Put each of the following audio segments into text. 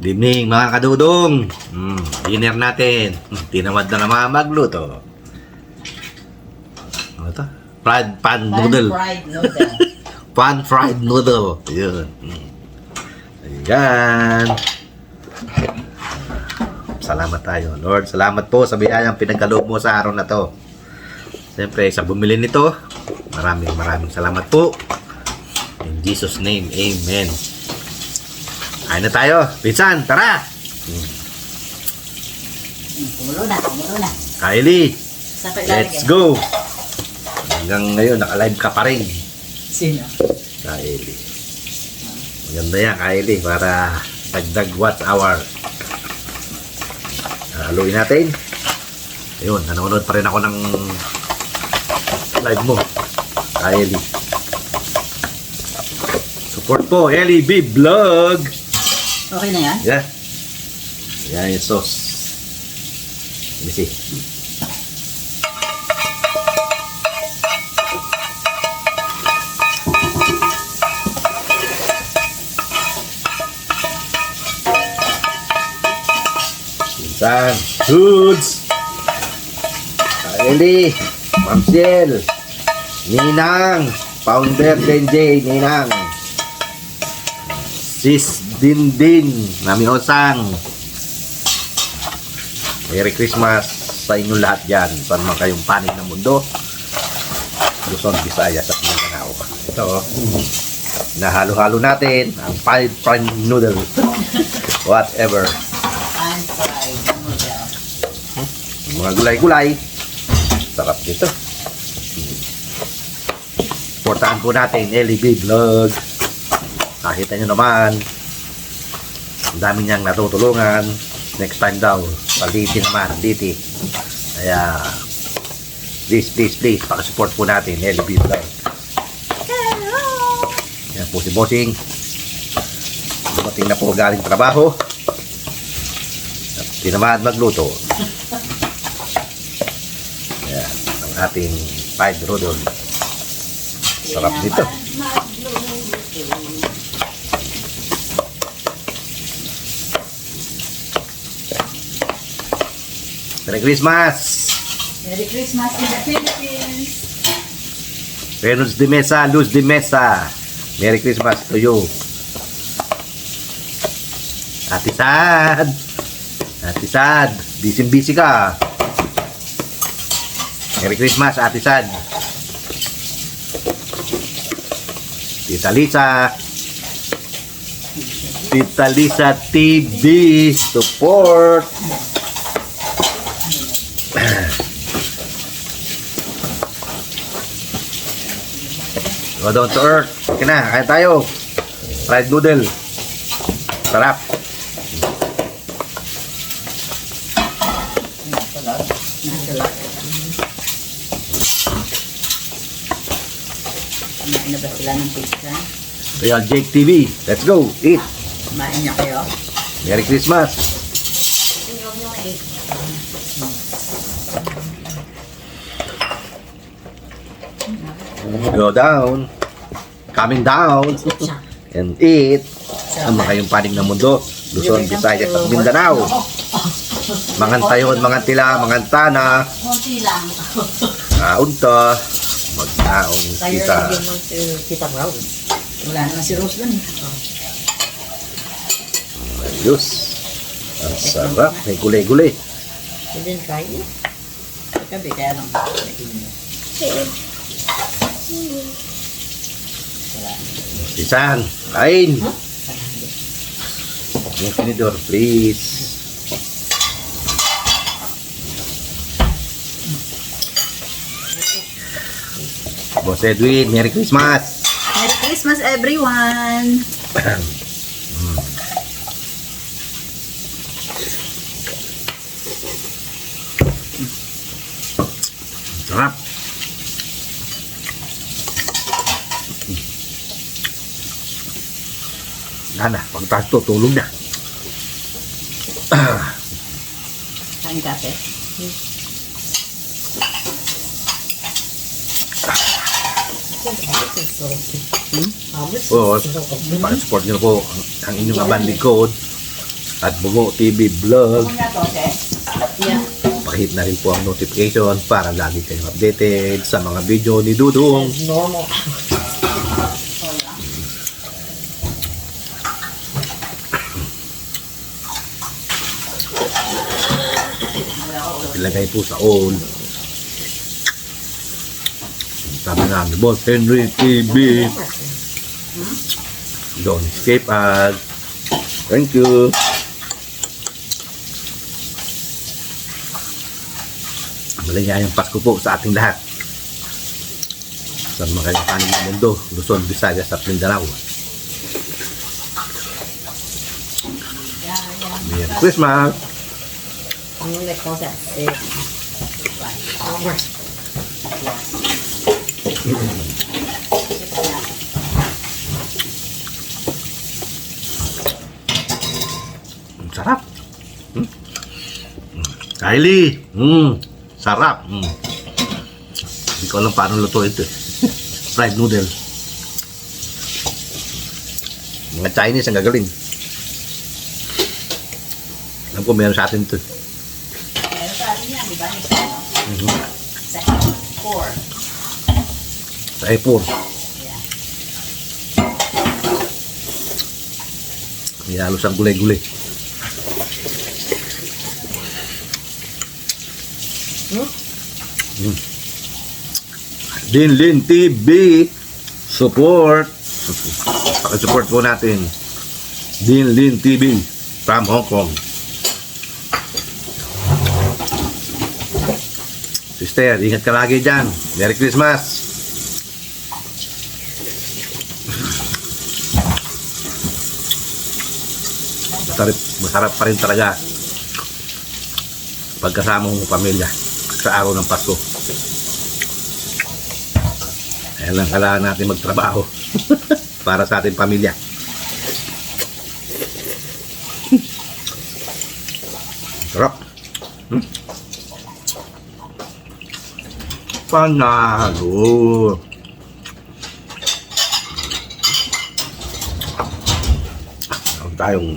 Good evening mga kadudong. Dinner natin. Tinamad na naman magluto. Ano to? Pan noodle. Pan-fried noodle. Pan-fried noodle. Yun. Ayan. Salamat tayo. Lord, salamat po sa biyayang pinagkaloob mo sa araw na to. Siyempre, sa bumili nito, maraming salamat po. In Jesus' name, Amen. Ayun na tayo. Pinsan, tara! Kumulo na. Kylie, Sapit let's go! Hanggang ngayon, naka-live ka pa rin. Sino? Kylie. Maganda yan, Kylie, para dagdag watch hour. Haluin natin. Ayun, nanonood pa rin ako ng live mo, Kylie. Support po, Ellie B Vlog. Okay na yan? Yeah. Yan yung sauce. Let me see. Pinsan, Dudes, Ellie, Mamsiel, Ninang, Founder Denjay, Ninang, Sis Dindin, Nami Osang. Merry Christmas sa inyong lahat dyan. Saan man kayong panig ng mundo. Luzon, Visayas at Mindanao. Ito, nahalo-halo natin ang pan-fried noodle. Whatever. Pan-fried noodle. Mga gulay-gulay. Sarap nito. Supportahan po natin, LB Vlog. Nakita nyo naman, ang dami niyang natutulungan. Next time daw, paliti naman, paliti. Kaya, please, pakisupport po natin, LB Vlog. Hello! Yan po si Bossing. Dumating na po galing trabaho. At tinamad magluto. Yan, ang ating fried noodle. Sarap nito. Merry Christmas! Merry Christmas in the Philippines! Venus de Mesa, Luz de Mesa. Merry Christmas to you. Ate Sad, busy ka. Merry Christmas, Ate Sad. Tita Lisa TV, support. Go down to earth. Okay na, kaya tayo. Fried noodle. Sarap. Kumain na ba sila ng pizza? Real Jake TV. Let's go. Eat. Kumain na kayo? Merry Christmas. Huwag nyo ma-eat. Go down. Coming down. And eat. Ang mga kayong panig ng mundo. Luzon, Visayas at Mindanao. Mangantayon, mangantila, mangantana. Konti lang. Kaunta. Magnaong Tayo kita. lagyan mo si Tita Rose. Wala naman si Rose lang. Ayos. Ang sarap. May gulay-gulay. You didn't try it? Gabi, kaya lang. Pisan. Kain. Yung tinidor, please. Boss Edwin, Merry Christmas. Merry Christmas, everyone! Sarap. Na, pagtaas to, tulog na. Kain kape. Oo, pag-support nyo po ang inyong abandoned code. at Bungo TV Vlog. Yeah. Pakihit na rin po ang notification para lagi kayong updated sa mga video ni Dudong. Normal. Ilagay po sa all. Sabi nga ni Boss Henry TV. Don't escape us. Thank you. Maligayang Pasko po sa ating lahat. Sa mga kanin ng mundo, Luzon, Visayas at Mindanao. Merry Christmas! Let's go that. Over. Ang sarap. Kylie! Sarap. Hindi ko alam paano luto ito. Fried noodle. Mga Chinese ang gagaling. Alam ko meron sa atin ito. Meron sa atin yan, di ba? Second, four. Sa Epor. Yeah. May halos ang gulay-gulay. Dinlin TV support. Pakisupport po natin Dinlin TV from Hong Kong. Sister, ingat ka lagi dyan. Merry Christmas. Masarap pa rin talaga pagkasama mong pamilya sa araw ng Pasko. Kaya lang kailangan natin magtrabaho para sa ating pamilya. Sarap. Panalo. Meron tayong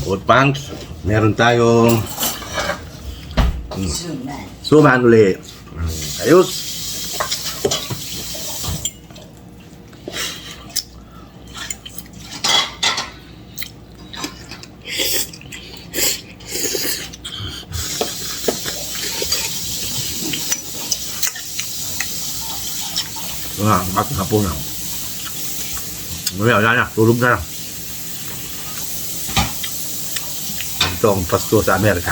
oat punks. Meron tayong suman ulit. Ayos. Ating hapunan. Mamaya, wala na. Tulog na lang. Ito ang Pasko sa Amerika.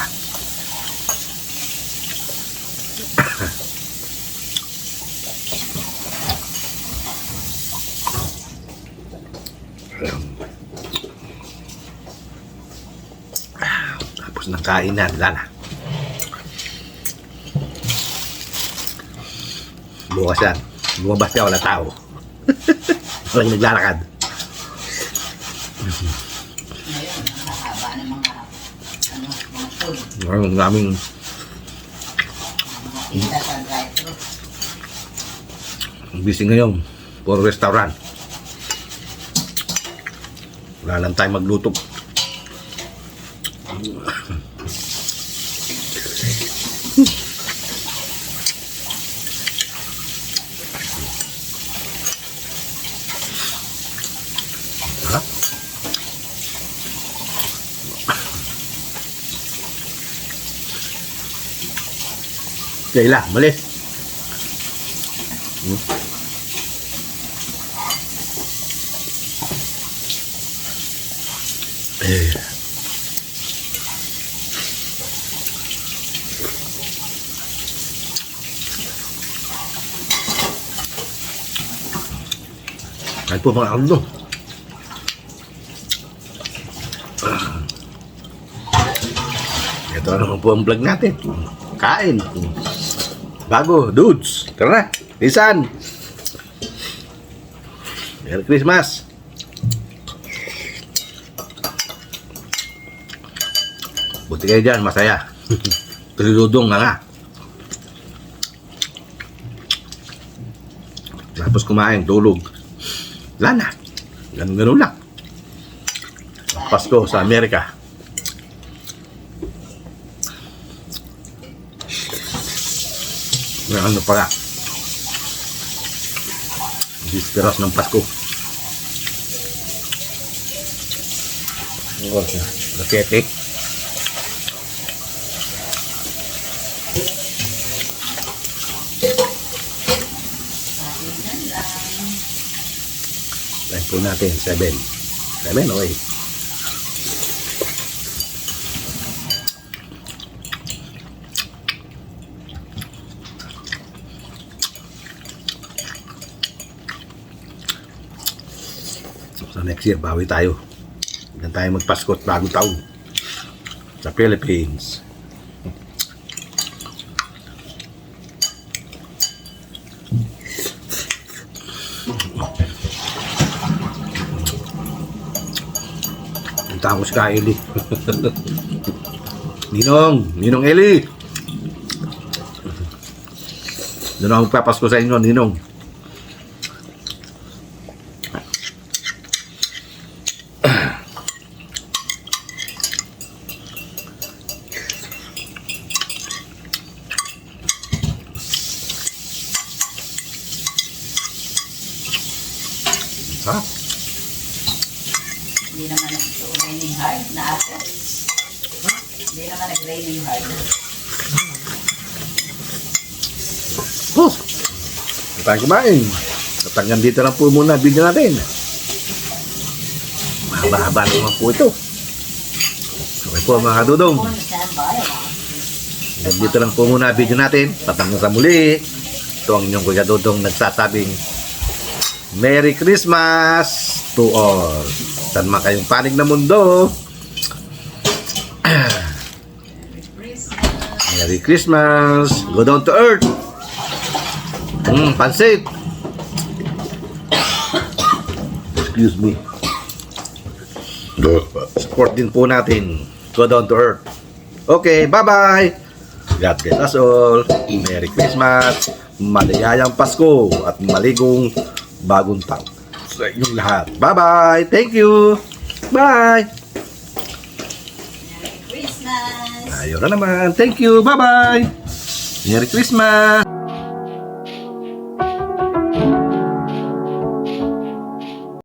Tapos ng kainan, wala na. Bukas yan. Lumabas ka, wala tao. Walang naglalakad. Ngayon, ang haba ng mga food. Ang daming Mga pita sa drive-thru. busy ngayon. Puro restaurant. Wala lang tayo magluto. Kailan, malis. Kahit po mga aldo. Ito naman po ang vlog natin. Kain. Bago, dudes. Tara, Lisan. Merry Christmas. Buti kayo dyan, masaya. Tuludong na nga. Tapos kumain, tulog. Wala na. Ganun lang. Pasko sa Amerika. May ano pa nga. Disperas ng Pasko. Lakete. Time po natin, 7. 7 o 8. So next year, bawi tayo. Diyan tayo magpasko at bagong taon sa Philippines. Punta ako sa Eli. Ninong Eli. Doon ako magpapasko sa inyo, Ninong. Ha? Hindi naman nag-raining hard na ate. Hindi naman nag-raining hard. Oh! Tayo kumain. At hanggang dito lang po muna video natin. Mahaba-haba naman po ito. Okay po mga kadudong. Hanggang dito lang po muna video natin. At hanggang sa muli. Ito ang inyong Kuya Dudong nagsasabing Merry Christmas to all. Saan man kayong panig na mundo. Merry Christmas. Go down to earth. Pansit. Excuse me. Support din po natin. Go down to earth. Okay, bye-bye. God bless us all. Merry Christmas. Maligayang Pasko at maligong bagong taon sa inyong lahat. Bye-bye. Thank you. Bye. Merry Christmas! Ayun na naman. Thank you. Bye-bye. Merry Christmas.